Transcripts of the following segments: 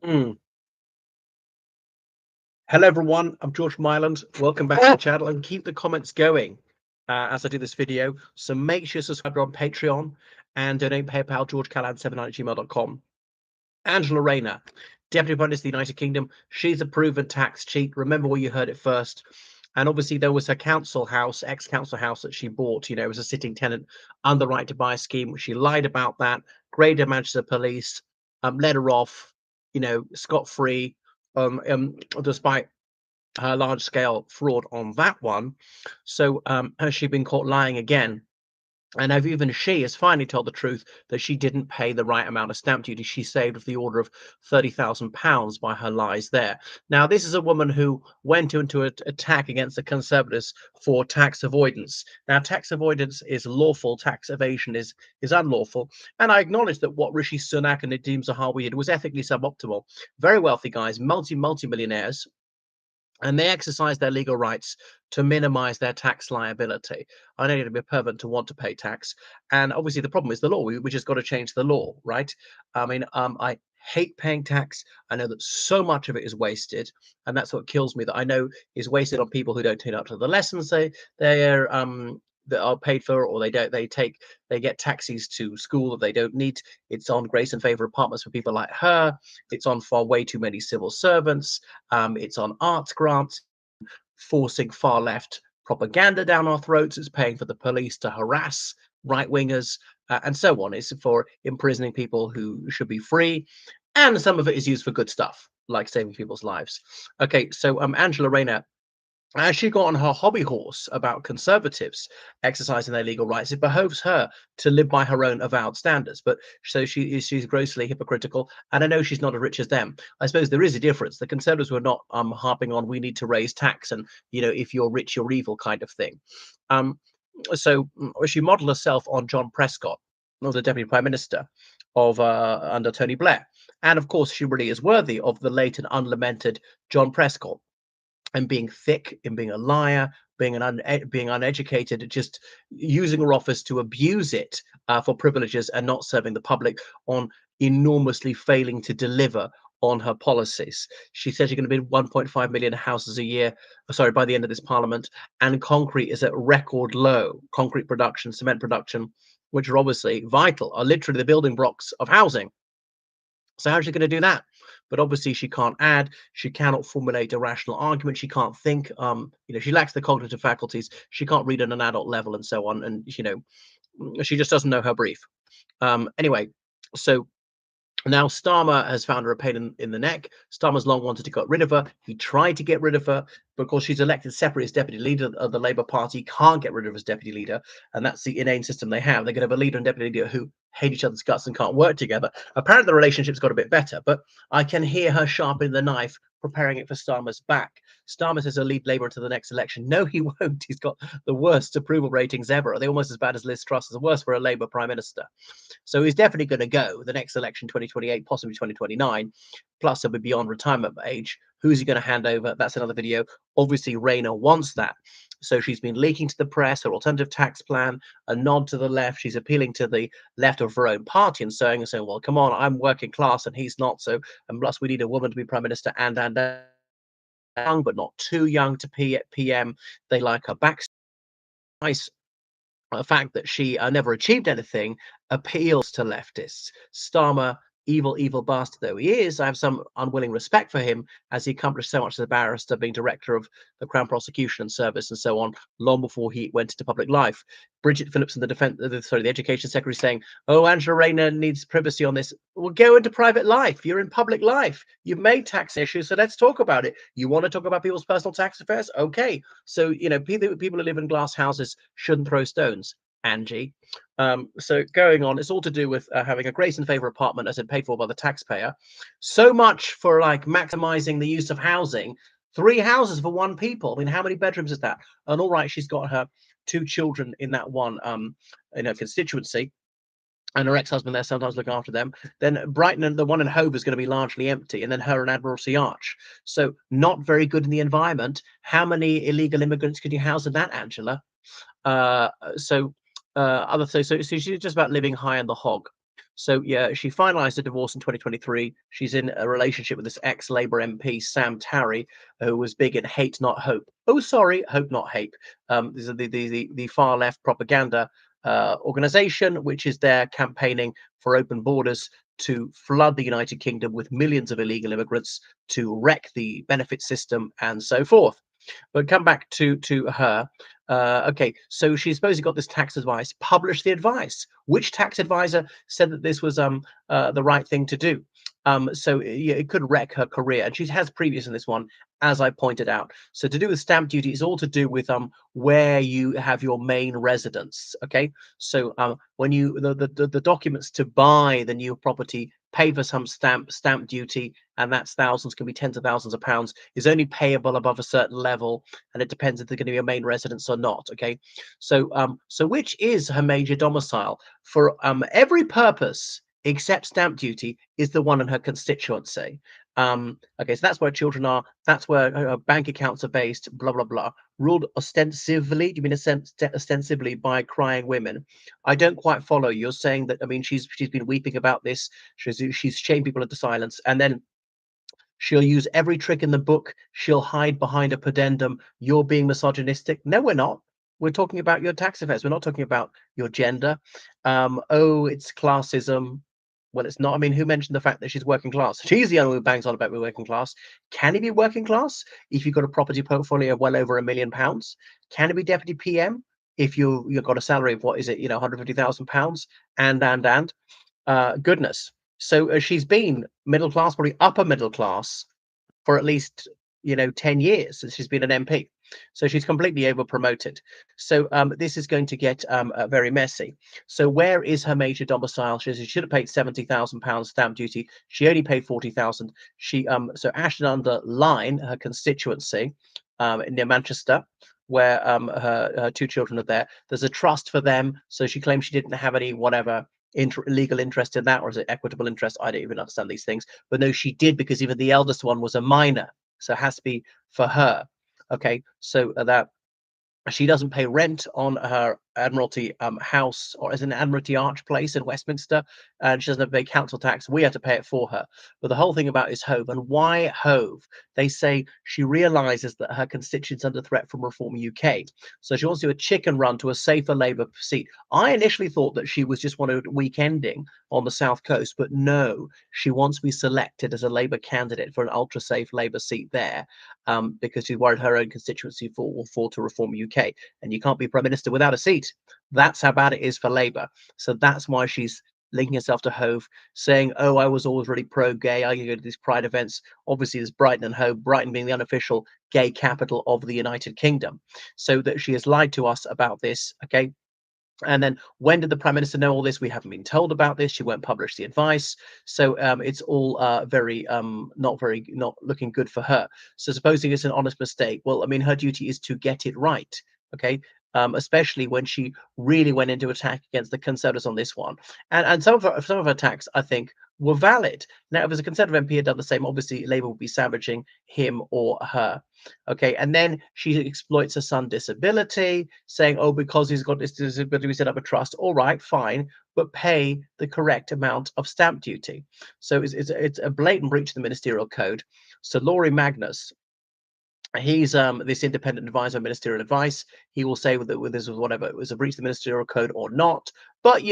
Mm. Hello, everyone. I'm George Myland. Welcome back to the channel and keep the comments going as I do this video. So make sure you subscribe on Patreon and donate PayPal, georgecallahan79@gmail.com. Angela Rayner, Deputy Prime Minister of the United Kingdom. She's a proven tax cheat. Remember where you heard it first. And obviously, there was her council house, ex-council house that she bought. It was a sitting tenant under right to buy scheme. She lied about that. Graded Manchester Police, let her off, scot-free, despite large scale fraud on that one. So has she been caught lying again? And have even she has finally told the truth that she didn't pay the right amount of stamp duty. She saved of the order of £30,000 by her lies there. Now, this is a woman who went into an attack against the Conservatives for tax avoidance. Now, tax avoidance is lawful, tax evasion is unlawful. And I acknowledge that what Rishi Sunak and Nadeem Zahawi did was ethically suboptimal. Very wealthy guys, multi-millionaires, and they exercise their legal rights to minimize their tax liability. I know you'd be a pervert to want to pay tax, and obviously the problem is the law. We just got to change the law, right? I mean, I hate paying tax. I know that so much of it is wasted, and that's what kills me. That I know is wasted on people who don't turn up to the lessons they're that are paid for, or they get taxis to school that they don't need. It's on grace and favor apartments for people like her. It's on for way too many civil servants. It's on arts grants, forcing far left propaganda down our throats. It's paying for the police to harass right wingers and so on. It's for imprisoning people who should be free. And some of it is used for good stuff, like saving people's lives. Okay, so Angela Rayner, as she got on her hobby horse about Conservatives exercising their legal rights, it behoves her to live by her own avowed standards. But so she's grossly hypocritical, and I know she's not as rich as them. I suppose there is a difference. The Conservatives were not harping on we need to raise tax and if you're rich you're evil kind of thing. Um, she modelled herself on John Prescott, was the Deputy Prime Minister of under Tony Blair, and of course she really is worthy of the late and unlamented John Prescott, and being thick, and being a liar, being uneducated, just using her office to abuse it for privileges and not serving the public, on enormously failing to deliver on her policies. She says you're going to build 1.5 million houses a year, sorry, by the end of this parliament, and concrete is at record low. Concrete production, cement production, which are obviously vital, are literally the building blocks of housing. So how's she going to do that? But obviously she can't add, she cannot formulate a rational argument, she can't think, she lacks the cognitive faculties, she can't read at an adult level and so on. And, she just doesn't know her brief. Anyway, so now Starmer has found her a pain in the neck. Starmer's long wanted to get rid of her. He tried to get rid of her because she's elected separately as deputy leader of the Labour Party. Can't get rid of her as deputy leader, and that's the inane system they have. They're going to have a leader and deputy leader who hate each other's guts and can't work together. Apparently, the relationship's got a bit better, but I can hear her sharpening the knife, preparing it for Starmer's back. Starmer says he'll lead Labour until the next election. No, he won't. He's got the worst approval ratings ever. They're almost as bad as Liz Truss. It's worse for a Labour Prime Minister. So he's definitely going to go the next election, 2028, possibly 2029. Plus, he'll be beyond retirement age. Who's he going to hand over? That's another video. Obviously, Rayner wants that. So she's been leaking to the press her alternative tax plan, a nod to the left. She's appealing to the left of her own party and saying, well, come on, I'm working class and he's not. So, and plus, we need a woman to be prime minister and young, but not too young to PM. They like her back. Nice. The fact that she never achieved anything appeals to leftists. Starmer, evil bastard though he is, I have some unwilling respect for him, as he accomplished so much as a barrister, being director of the Crown Prosecution Service and so on, long before he went into public life. Bridget Phillipson, the Education Secretary, saying, "Oh, Angela Rayner needs privacy on this." Well, go into private life. You're in public life. You've made tax issues, so let's talk about it. You want to talk about people's personal tax affairs? Okay. So people who live in glass houses shouldn't throw stones, Angie. So going on, it's all to do with having a grace and favor apartment, as it paid for by the taxpayer. So much for like maximizing the use of housing. 3 houses for 1 people. I mean, how many bedrooms is that? And all right, she's got her 2 children in that one constituency, and her ex-husband there sometimes looking after them. Then Brighton and the one in Hove is going to be largely empty, and then her and Admiralty Arch. So not very good in the environment. How many illegal immigrants could you house in that, Angela? So she's just about living high on the hog. So yeah, she finalized a divorce in 2023. She's in a relationship with this ex-Labour MP, Sam Tarry, who was big in hate, not hope. Oh, sorry, hope, not hate. This is the far left propaganda organization, which is there campaigning for open borders to flood the United Kingdom with millions of illegal immigrants, to wreck the benefit system, and so forth. But come back to her. Okay, so she supposedly got this tax advice. Published the advice. Which tax advisor said that this was the right thing to do? So yeah, it could wreck her career, and she has previous in this one, as I pointed out. So to do with stamp duty is all to do with where you have your main residence. Okay, so when you the documents to buy the new property pay for some stamp duty, and that's thousands, can be tens of thousands of pounds, is only payable above a certain level, and it depends if they're going to be a main residence or not. Okay, so which is her major domicile for every purpose except stamp duty is the one in her constituency. Okay, so that's where children are, that's where her bank accounts are based, blah blah blah. Ruled ostensibly, do you mean ostensibly by crying women? I don't quite follow. You're saying that, I mean, she's been weeping about this, she's shamed people into silence, and then she'll use every trick in the book. She'll hide behind a pudendum. You're being misogynistic. No, we're not. We're talking about your tax affairs. We're not talking about your gender. Oh, it's classism. Well, it's not. I mean, who mentioned the fact that she's working class? She's the only one who bangs on about being working class. Can he be working class if you've got a property portfolio of well over £1 million? Can he be deputy PM if you've got a salary of, what is it, £150,000? And goodness. So she's been middle class, probably upper middle class, for at least 10 years since she's been an MP. So she's completely over promoted. So this is going to get very messy. So where is her major domicile? She should have paid £70,000 stamp duty. She only paid 40,000. She so Ashton under Lyne, her constituency, near Manchester, where her two children are there. There's a trust for them, so she claims she didn't have any whatever legal interest in that, or is it equitable interest? I don't even understand these things, but no, she did, because even the eldest one was a minor, so it has to be for her. Okay, so that she doesn't pay rent on her Admiralty house, or as an Admiralty Arch place in Westminster, and she doesn't have to pay council tax. We have to pay it for her. But the whole thing about is Hove, and why Hove? They say she realizes that her constituents under threat from Reform UK, so she wants to do a chicken run to a safer Labour seat. I initially thought that she was just wanted weekending on the south coast, but no, she wants to be selected as a Labour candidate for an ultra safe Labour seat there, because she's worried her own constituency will fall to Reform UK, and you can't be Prime Minister without a seat. That's how bad it is for Labour. So that's why she's linking herself to Hove, saying, oh, I was always really pro-gay, I can go to these pride events. Obviously there's Brighton and Hove, Brighton being the unofficial gay capital of the United Kingdom. So that she has lied to us about this. Okay, and then when did the Prime Minister know all this? We haven't been told about this. She won't publish the advice. So it's all not looking good for her. So supposing it's an honest mistake, well, I mean, her duty is to get it right. Okay. Especially when she really went into attack against the Conservatives on this one. And some of her attacks, I think, were valid. Now, if as a Conservative MP had done the same, obviously Labour would be savaging him or her. Okay, and then she exploits her son's disability, saying, oh, because he's got this disability, we set up a trust. All right, fine, but pay the correct amount of stamp duty. So it's a blatant breach of the ministerial code. So Laurie Magnus, he's this independent advisor on ministerial advice. He will say whether this was whatever, it was a breach of the ministerial code or not. But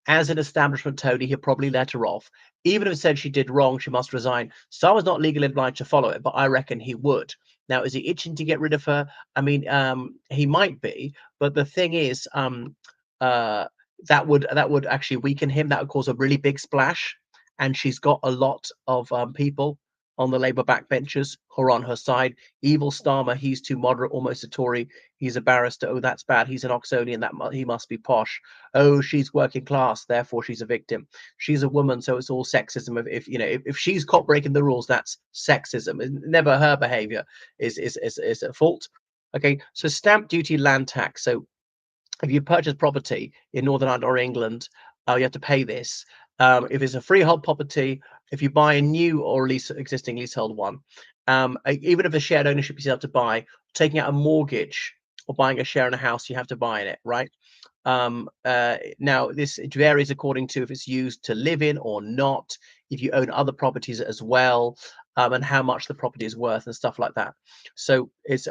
as an establishment Tony, he'll probably let her off. Even if it said she did wrong, she must resign. Someone's not legally obliged to follow it, but I reckon he would. Now, is he itching to get rid of her? I mean, he might be, but the thing is, that would actually weaken him. That would cause a really big splash, and she's got a lot of people on the Labour backbenchers who are on her side. Evil Starmer, he's too moderate, almost a Tory. He's a barrister. Oh, that's bad. He's an Oxonian. He must be posh. Oh, she's working class, therefore she's a victim. She's a woman, so it's all sexism. If she's caught breaking the rules, that's sexism. Never her behaviour is a fault. Okay, so stamp duty, land tax. So if you purchase property in Northern Ireland or England, you have to pay this. If it's a freehold property, if you buy a new or existing leasehold one, even if a shared ownership you have to buy, taking out a mortgage or buying a share in a house, you have to buy in it, right? Now, this it varies according to if it's used to live in or not, if you own other properties as well, and how much the property is worth and stuff like that. So it's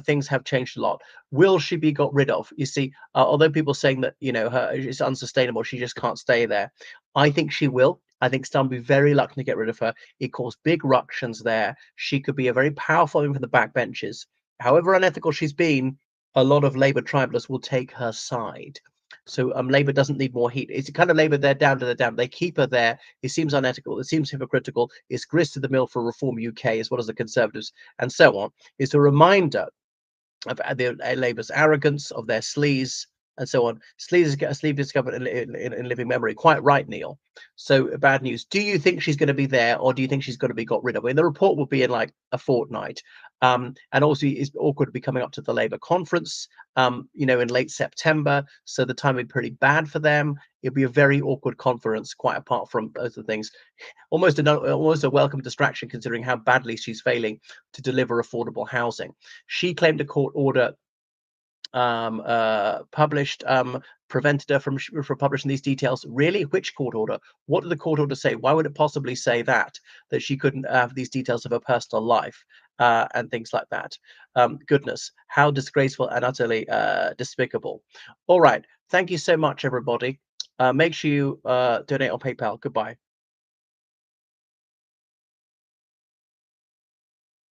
things have changed a lot. Will she be got rid of? You see, although people saying that her it's unsustainable, she just can't stay there. I think she will. I think Stan will be very reluctant to get rid of her. It caused big ructions there. She could be a very powerful woman from the backbenches. However unethical she's been, a lot of Labour tribalists will take her side. So Labour doesn't need more heat. It's kind of Labour, they're down to the down. They keep her there. It seems unethical. It seems hypocritical. It's grist to the mill for Reform UK as well as the Conservatives and so on. It's a reminder of Labour's arrogance, of their sleaze, and so on. Sleaze discovered in living memory. Quite right, Neil. So bad news. Do you think she's going to be there, or do you think she's going to be got rid of? I mean, the report will be in like a fortnight. And also, it's awkward to be coming up to the Labour conference, in late September. So the time would be pretty bad for them. It'll be a very awkward conference, quite apart from both of the things. Almost a welcome distraction, considering how badly she's failing to deliver affordable housing. She claimed a court order published prevented her from publishing these details. Really? Which court order? What did the court order say? Why would it possibly say that she couldn't have these details of her personal life and things like that? Goodness, how disgraceful and utterly despicable. All right, thank you so much, everybody. Make sure you donate on PayPal. Goodbye.